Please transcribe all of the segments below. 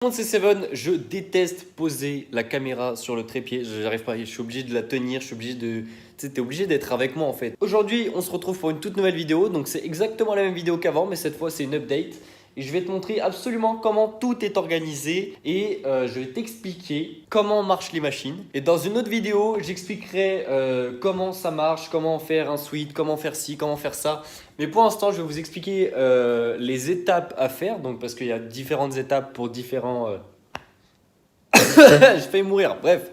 Monde, c'est Seven, je déteste poser la caméra sur le trépied, j'arrive pas, je suis obligé de la tenir, je suis obligé de... Tu sais, t'es obligé d'être avec moi en fait. Aujourd'hui, on se retrouve pour une toute nouvelle vidéo, donc c'est exactement la même vidéo qu'avant, mais cette fois c'est une update. Et je vais te montrer absolument comment tout est organisé et je vais t'expliquer comment marchent les machines. Et dans une autre vidéo, j'expliquerai comment ça marche, comment faire un suite, comment faire ci, comment faire ça. Mais pour l'instant, je vais vous expliquer les étapes à faire, donc parce qu'il y a différentes étapes pour différents... J'ai failli mourir, bref.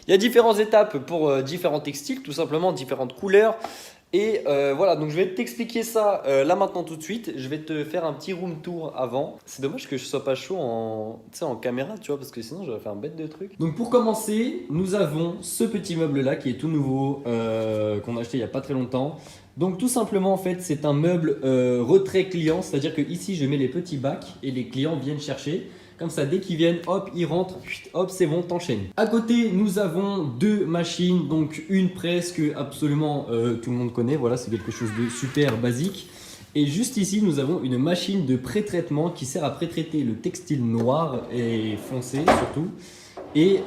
Il y a différentes étapes pour différents textiles, tout simplement, différentes couleurs. Et voilà, donc je vais t'expliquer ça là maintenant tout de suite. Je vais te faire un petit room tour avant. C'est dommage que je sois pas chaud en caméra, tu vois, parce que sinon j'aurais fait un bête de trucs. Donc pour commencer, nous avons ce petit meuble là qui est tout nouveau, qu'on a acheté il y a pas très longtemps. Donc tout simplement en fait c'est un meuble retrait client, c'est-à-dire que ici je mets les petits bacs et les clients viennent chercher. Comme ça, dès qu'ils viennent, hop, ils rentrent, hop, c'est bon, t'enchaînes. À côté, nous avons deux machines, donc une presse que absolument tout le monde connaît, voilà, c'est quelque chose de super basique. Et juste ici, nous avons une machine de pré-traitement qui sert à pré-traiter le textile noir et foncé surtout. Et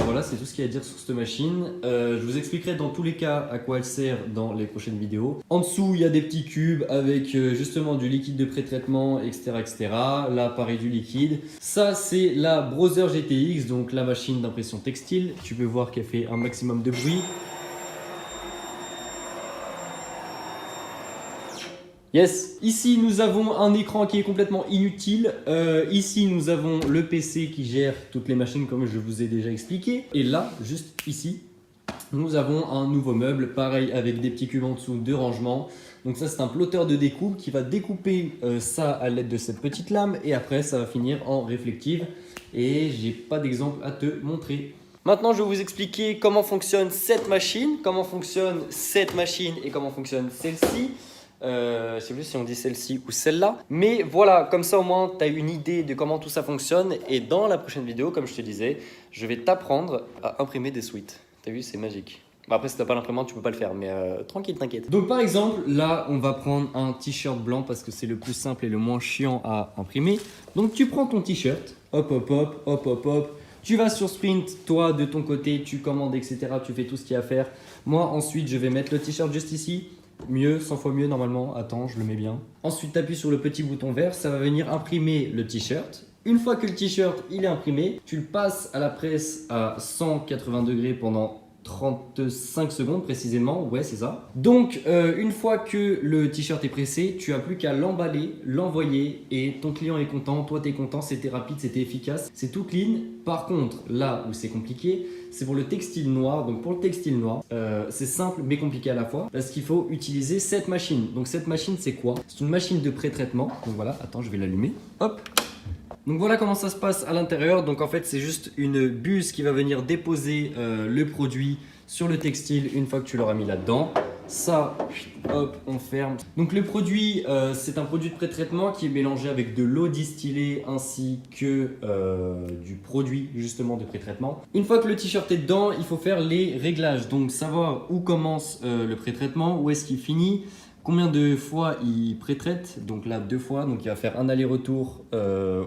voilà, c'est tout ce qu'il y a à dire sur cette machine. Je vous expliquerai dans tous les cas à quoi elle sert dans les prochaines vidéos. En dessous, il y a des petits cubes avec justement du liquide de pré-traitement, etc., etc. Là, pareil, du liquide. Ça, c'est la Brother GTX, donc la machine d'impression textile. Tu peux voir qu'elle fait un maximum de bruit. Yes, ici nous avons un écran qui est complètement inutile. Ici nous avons le PC qui gère toutes les machines comme je vous ai déjà expliqué. Et là, juste ici, nous avons un nouveau meuble, pareil avec des petits cubes en dessous de rangement. Donc ça c'est un plotter de découpe qui va découper ça à l'aide de cette petite lame. Et après ça va finir en réflective. Et j'ai pas d'exemple à te montrer. Maintenant, je vais vous expliquer comment fonctionne cette machine, et comment fonctionne celle-ci. Je sais plus si on dit celle-ci ou celle-là. Mais voilà, comme ça au moins tu as une idée de comment tout ça fonctionne. Et dans la prochaine vidéo, comme je te disais, je vais t'apprendre à imprimer des suites. T'as vu, c'est magique. Bon, après, si t'as pas l'imprimante, tu peux pas le faire, mais tranquille, t'inquiète. Donc par exemple, là, on va prendre un t-shirt blanc parce que c'est le plus simple et le moins chiant à imprimer. Donc tu prends ton t-shirt, hop, hop, hop, hop, hop, hop. Tu vas sur Sprint, toi de ton côté, tu commandes, etc. Tu fais tout ce qu'il y a à faire. Moi, ensuite, je vais mettre le t-shirt juste ici. Mieux, 100 fois mieux normalement. Attends, je le mets bien. Ensuite, tu appuies sur le petit bouton vert. Ça va venir imprimer le t-shirt. Une fois que le t-shirt il est imprimé, tu le passes à la presse à 180 degrés pendant 35 secondes précisément. Ouais, c'est ça. Donc, une fois que le t-shirt est pressé, tu n'as plus qu'à l'emballer, l'envoyer et ton client est content. Toi, tu es content. C'était rapide, c'était efficace. C'est tout clean. Par contre, là où c'est compliqué, c'est pour le textile noir. Donc pour le textile noir, c'est simple mais compliqué à la fois parce qu'il faut utiliser cette machine. Donc cette machine, c'est quoi? C'est une machine de pré-traitement. Donc voilà, attends, je vais l'allumer. Hop. Donc voilà comment ça se passe à l'intérieur. Donc en fait, c'est juste une buse qui va venir déposer le produit sur le textile une fois que tu l'auras mis là-dedans. Ça, hop, on ferme. Donc le produit, c'est un produit de pré-traitement qui est mélangé avec de l'eau distillée ainsi que du produit justement de pré-traitement. Une fois que le t-shirt est dedans, il faut faire les réglages. Donc savoir où commence le pré-traitement, où est-ce qu'il finit, combien de fois il pré-traite. Donc là, 2 fois, donc il va faire un aller-retour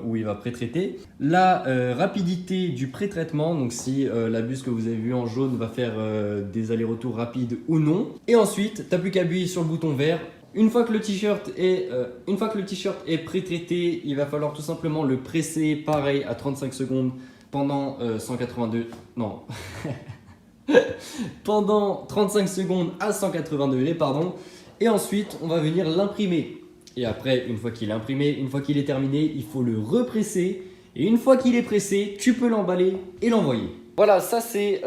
où il va pré-traiter. La rapidité du pré-traitement, donc si la buse que vous avez vue en jaune va faire des allers-retours rapides ou non. Et ensuite, tu n'as plus qu'à appuyer sur le bouton vert. Une fois que le t-shirt est pré-traité, il va falloir tout simplement le presser pareil à 35 secondes pendant 182... Non. pendant 35 secondes à 180 degrés, pardon. Et ensuite, on va venir l'imprimer. Et après, une fois qu'il est imprimé, une fois qu'il est terminé, il faut le represser. Et une fois qu'il est pressé, tu peux l'emballer et l'envoyer. Voilà, ça c'est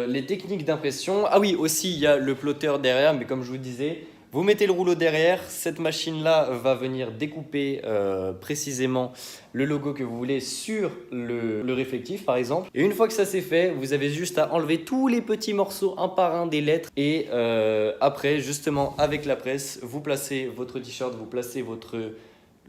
les techniques d'impression. Ah oui, aussi il y a le plotter derrière, mais comme je vous disais, vous mettez le rouleau derrière, cette machine-là va venir découper précisément le logo que vous voulez sur le réflectif par exemple. Et une fois que ça c'est fait, vous avez juste à enlever tous les petits morceaux un par un des lettres. Et après, justement avec la presse, vous placez votre t-shirt, vous placez votre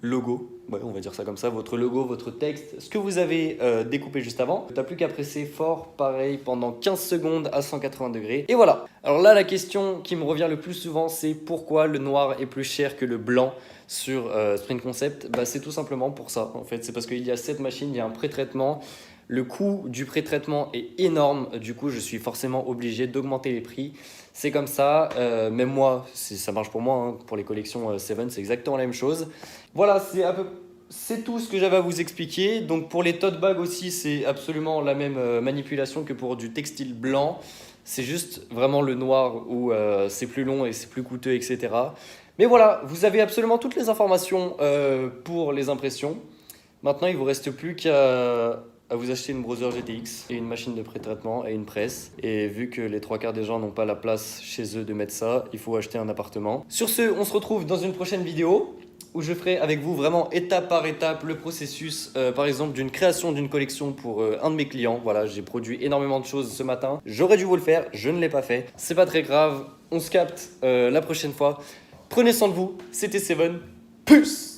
logo. Ouais, on va dire ça comme ça, votre logo, votre texte, ce que vous avez découpé juste avant. T'as plus qu'à presser fort, pareil, pendant 15 secondes à 180 degrés. Et voilà. Alors là, la question qui me revient le plus souvent, c'est pourquoi le noir est plus cher que le blanc sur Sprint Concept. Bah, c'est tout simplement pour ça, en fait. C'est parce qu'il y a cette machine, il y a un pré-traitement. Le coût du pré-traitement est énorme, du coup je suis forcément obligé d'augmenter les prix. C'est comme ça, même moi, ça marche pour moi, hein. Pour les collections Seven, c'est exactement la même chose. Voilà, c'est tout ce que j'avais à vous expliquer. Donc pour les tote bags aussi, c'est absolument la même manipulation que pour du textile blanc. C'est juste vraiment le noir où c'est plus long et c'est plus coûteux, etc. Mais voilà, vous avez absolument toutes les informations pour les impressions. Maintenant, il vous reste plus qu'à vous acheter une Brother GTX et une machine de pré-traitement et une presse. Et vu que les 3 quarts des gens n'ont pas la place chez eux de mettre ça, il faut acheter un appartement. Sur ce, on se retrouve dans une prochaine vidéo où je ferai avec vous vraiment étape par étape le processus, par exemple, d'une création d'une collection pour un de mes clients. Voilà, j'ai produit énormément de choses ce matin. J'aurais dû vous le faire, je ne l'ai pas fait. C'est pas très grave, on se capte la prochaine fois. Prenez soin de vous, c'était Seven. Peace!